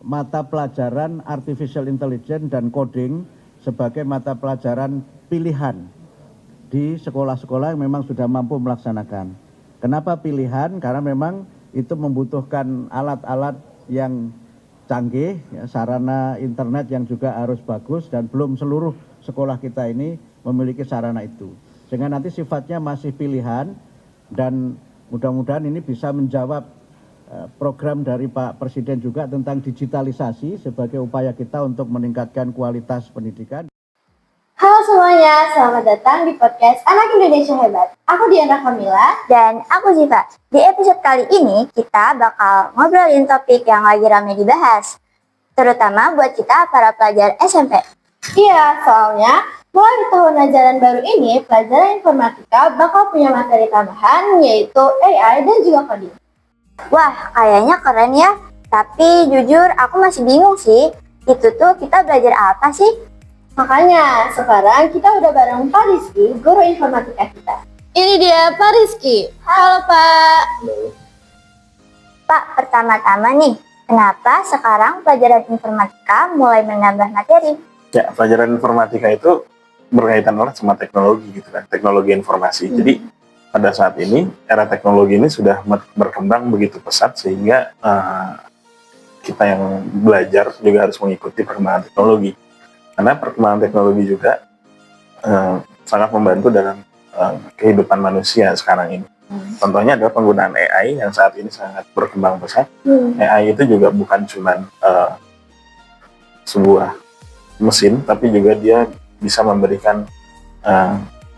mata pelajaran Artificial Intelligence dan Coding sebagai mata pelajaran pilihan di sekolah-sekolah yang memang sudah mampu melaksanakan. Kenapa pilihan? Karena memang itu membutuhkan alat-alat yang canggih, ya, sarana internet yang juga harus bagus, dan belum seluruh sekolah kita ini memiliki sarana itu. Sehingga nanti sifatnya masih pilihan, dan mudah-mudahan ini bisa menjawab program dari Pak Presiden juga tentang digitalisasi sebagai upaya kita untuk meningkatkan kualitas pendidikan. Halo semuanya, selamat datang di podcast Anak Indonesia Hebat. Aku Diana Kamila dan aku Ziva. Di episode kali ini kita bakal ngobrolin topik yang lagi ramai dibahas, terutama buat kita para pelajar SMP. Iya, soalnya mulai di tahun ajaran baru ini, pelajaran informatika bakal punya materi tambahan yaitu AI dan juga coding. Wah, kayaknya keren ya. Tapi jujur aku masih bingung sih. Itu tuh kita belajar apa sih? Makanya sekarang kita udah bareng Pak Rizky, guru informatika kita. Ini dia Pak Rizky. Halo Pak. Pak, pertama-tama nih, kenapa sekarang pelajaran informatika mulai menambah materi? Ya, pelajaran informatika itu berkaitan erat sama teknologi gitu kan, teknologi informasi. Jadi pada saat ini era teknologi ini sudah berkembang begitu pesat sehingga kita yang belajar juga harus mengikuti perkembangan teknologi. Karena perkembangan teknologi juga sangat membantu dalam kehidupan manusia sekarang ini. Contohnya adalah penggunaan AI yang saat ini sangat berkembang pesat. AI itu juga bukan cuma sebuah mesin, tapi juga dia bisa memberikan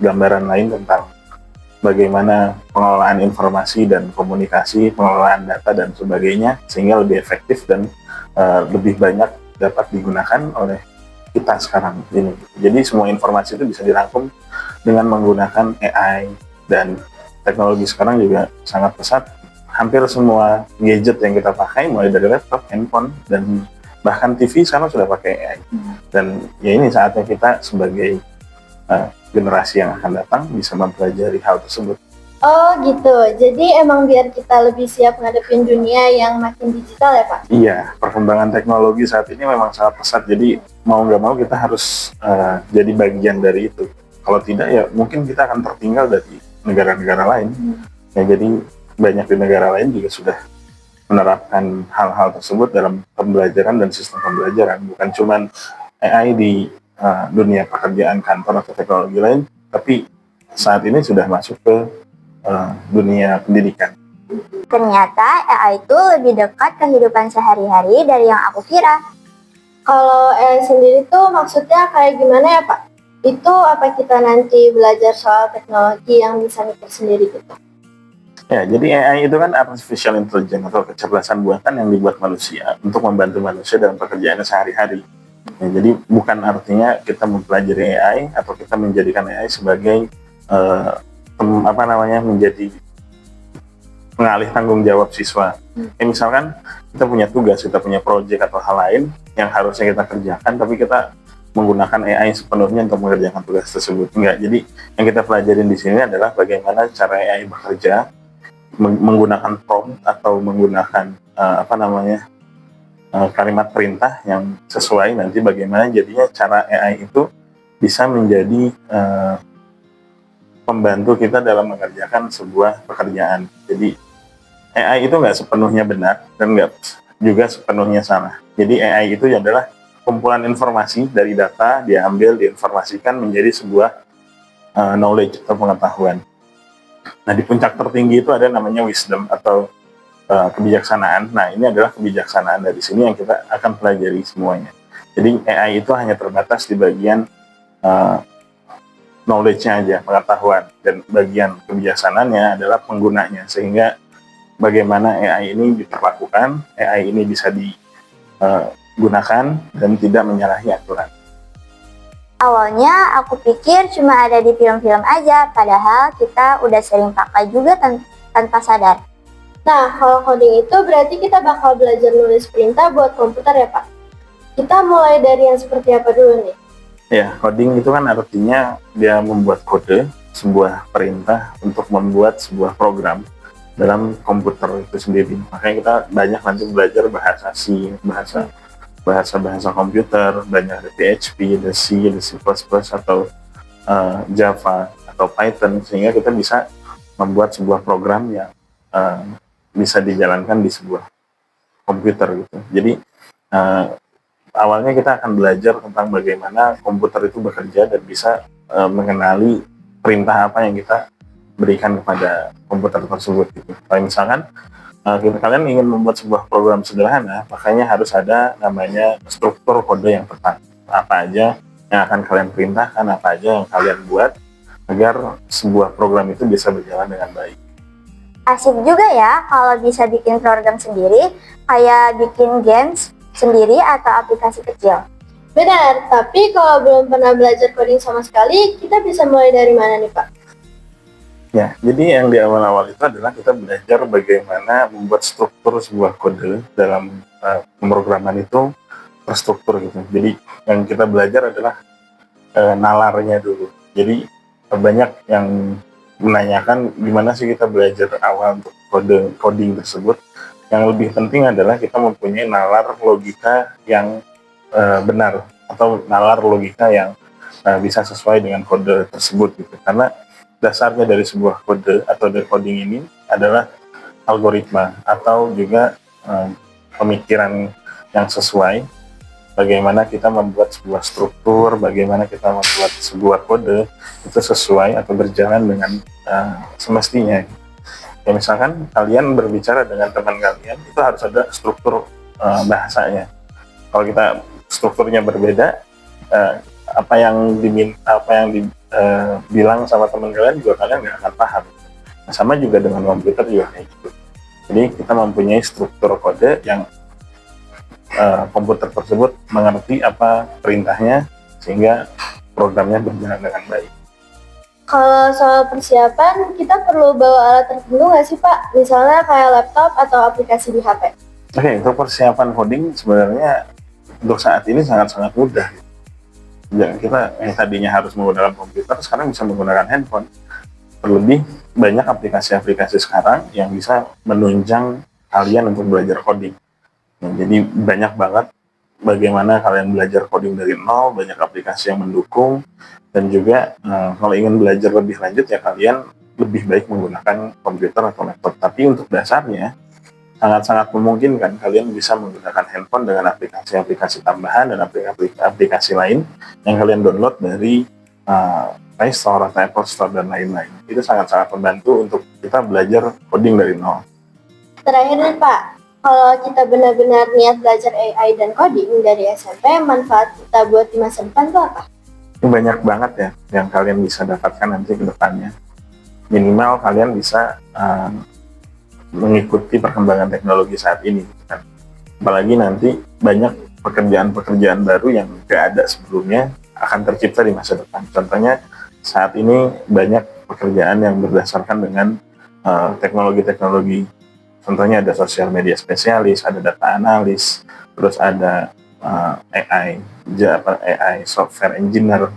gambaran lain tentang bagaimana pengelolaan informasi dan komunikasi, pengelolaan data dan sebagainya, sehingga lebih efektif dan lebih banyak dapat digunakan oleh kita sekarang ini. Jadi semua informasi itu bisa dirangkum dengan menggunakan AI, dan teknologi sekarang juga sangat pesat. Hampir semua gadget yang kita pakai, mulai dari laptop, handphone, dan bahkan TV sekarang sudah pakai AI. Dan ya ini saatnya kita sebagai generasi yang akan datang bisa mempelajari hal tersebut. Oh gitu, jadi emang biar kita lebih siap ngadepin dunia yang makin digital ya Pak? Iya, perkembangan teknologi saat ini memang sangat pesat, jadi mau nggak mau kita harus jadi bagian dari itu. Kalau tidak ya mungkin kita akan tertinggal dari negara-negara lain. Ya, jadi banyak di negara lain juga sudah menerapkan hal-hal tersebut dalam pembelajaran dan sistem pembelajaran. Bukan cuma AI di dunia pekerjaan kantor atau teknologi lain, tapi saat ini sudah masuk ke dunia pendidikan. Ternyata AI itu lebih dekat kehidupan sehari-hari dari yang aku kira. Kalau AI sendiri tuh maksudnya kayak gimana ya Pak? Itu apa kita nanti belajar soal teknologi yang bisa mikir sendiri gitu? Ya, jadi AI itu kan Artificial Intelligence atau kecerdasan buatan yang dibuat manusia untuk membantu manusia dalam pekerjaannya sehari-hari. Ya, jadi bukan artinya kita mempelajari AI atau kita menjadikan AI sebagai menjadi pengalih tanggung jawab siswa. Misalkan kita punya tugas, kita punya proyek atau hal lain yang harusnya kita kerjakan, tapi kita menggunakan AI sepenuhnya untuk mengerjakan tugas tersebut. Enggak. Jadi yang kita pelajarin di sini adalah bagaimana cara AI bekerja, menggunakan prompt atau menggunakan kalimat perintah yang sesuai, nanti bagaimana jadinya cara AI itu bisa menjadi pembantu kita dalam mengerjakan sebuah pekerjaan. Jadi AI itu nggak sepenuhnya benar dan nggak juga sepenuhnya salah. Jadi AI itu adalah kumpulan informasi dari data, diambil, diinformasikan menjadi sebuah knowledge atau pengetahuan. Nah, di puncak tertinggi itu ada namanya wisdom atau kebijaksanaan. Nah, ini adalah kebijaksanaan dari sini yang kita akan pelajari semuanya. Jadi AI itu hanya terbatas di bagian knowledge-nya aja, pengetahuan, dan bagian kebijaksanaannya adalah penggunanya, sehingga bagaimana AI ini diperlakukan, AI ini bisa digunakan dan tidak menyalahi aturan. Awalnya aku pikir cuma ada di film-film aja, padahal kita udah sering pakai juga tanpa sadar. Nah, kalau coding itu berarti kita bakal belajar nulis perintah buat komputer ya Pak? Kita mulai dari yang seperti apa dulu nih? Ya, coding itu kan artinya dia membuat kode, sebuah perintah untuk membuat sebuah program dalam komputer itu sendiri. Makanya kita banyak nanti belajar bahasa C, bahasa komputer, banyak ada PHP, ada C, ada C++, atau Java, atau Python, sehingga kita bisa membuat sebuah program yang bisa dijalankan di sebuah komputer gitu. Jadi awalnya kita akan belajar tentang bagaimana komputer itu bekerja dan bisa mengenali perintah apa yang kita berikan kepada komputer tersebut gitu. Kalau misalkan kalian ingin membuat sebuah program sederhana, makanya harus ada namanya struktur kode yang tepat. Apa aja yang akan kalian perintahkan, apa aja yang kalian buat agar sebuah program itu bisa berjalan dengan baik. Asik juga ya kalau bisa bikin program sendiri, kayak bikin games sendiri atau aplikasi kecil. Benar, tapi kalau belum pernah belajar coding sama sekali, kita bisa mulai dari mana nih Pak? Ya, jadi yang di awal-awal itu adalah kita belajar bagaimana membuat struktur sebuah kode dalam pemrograman itu terstruktur gitu. Jadi yang kita belajar adalah nalarnya dulu. Jadi banyak yang menanyakan gimana sih kita belajar awal untuk coding tersebut. Yang lebih penting adalah kita mempunyai nalar logika yang benar, atau nalar logika yang bisa sesuai dengan kode tersebut gitu. Karena dasarnya dari sebuah kode atau dari coding ini adalah algoritma atau juga pemikiran yang sesuai, bagaimana kita membuat sebuah struktur, bagaimana kita membuat sebuah kode itu sesuai atau berjalan dengan semestinya. Ya, misalkan kalian berbicara dengan teman kalian, itu harus ada struktur bahasanya. Kalau kita strukturnya berbeda, apa yang dibilang sama teman kalian juga kalian nggak akan paham. Nah, sama juga dengan komputer juga kayak gitu. Jadi kita mempunyai struktur kode yang komputer tersebut mengerti apa perintahnya sehingga programnya berjalan dengan baik. Kalau soal persiapan, kita perlu bawa alat tertentu nggak sih Pak? Misalnya kayak laptop atau aplikasi di HP. Oke, untuk persiapan coding sebenarnya untuk saat ini sangat-sangat mudah. Dan kita yang tadinya harus menggunakan komputer, sekarang bisa menggunakan handphone. Terlebih banyak aplikasi-aplikasi sekarang yang bisa menunjang kalian untuk belajar coding. Nah, jadi banyak banget bagaimana kalian belajar coding dari nol, banyak aplikasi yang mendukung, dan juga kalau ingin belajar lebih lanjut ya kalian lebih baik menggunakan komputer atau laptop. Tapi untuk dasarnya sangat-sangat memungkinkan kalian bisa menggunakan handphone dengan aplikasi-aplikasi tambahan dan aplikasi lain yang kalian download dari Play Store atau Apple Store dan lain-lain. Itu sangat-sangat membantu untuk kita belajar coding dari nol. Terakhir nih Pak, kalau kita benar-benar niat belajar AI dan coding dari SMP, manfaat kita buat di masa depan itu apa? Ini banyak banget ya yang kalian bisa dapatkan nanti ke depannya. Minimal kalian bisa mengikuti perkembangan teknologi saat ini kan. Apalagi nanti banyak pekerjaan-pekerjaan baru yang tidak ada sebelumnya akan tercipta di masa depan. Contohnya saat ini banyak pekerjaan yang berdasarkan dengan teknologi-teknologi. Contohnya ada sosial media spesialis, ada data analis, terus ada AI software engineer,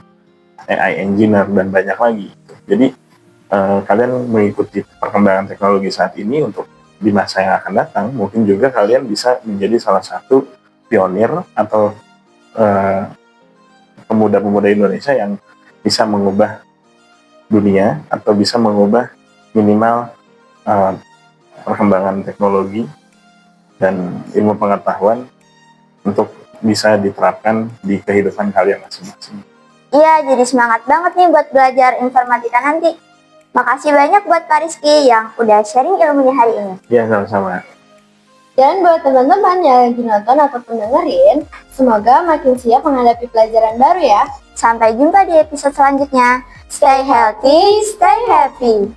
AI engineer, dan banyak lagi. Jadi kalian mengikuti perkembangan teknologi saat ini untuk di masa yang akan datang, mungkin juga kalian bisa menjadi salah satu pionir atau pemuda-pemuda Indonesia yang bisa mengubah dunia atau bisa mengubah minimal perkembangan teknologi dan ilmu pengetahuan untuk bisa diterapkan di kehidupan kalian masing-masing. Iya, jadi semangat banget nih buat belajar informatika nanti. Makasih banyak buat Pak Rizky yang udah sharing ilmunya hari ini. Ya, sama-sama. Dan buat teman-teman yang lagi nonton ataupun dengerin, semoga makin siap menghadapi pelajaran baru ya. Sampai jumpa di episode selanjutnya. Stay healthy, stay happy.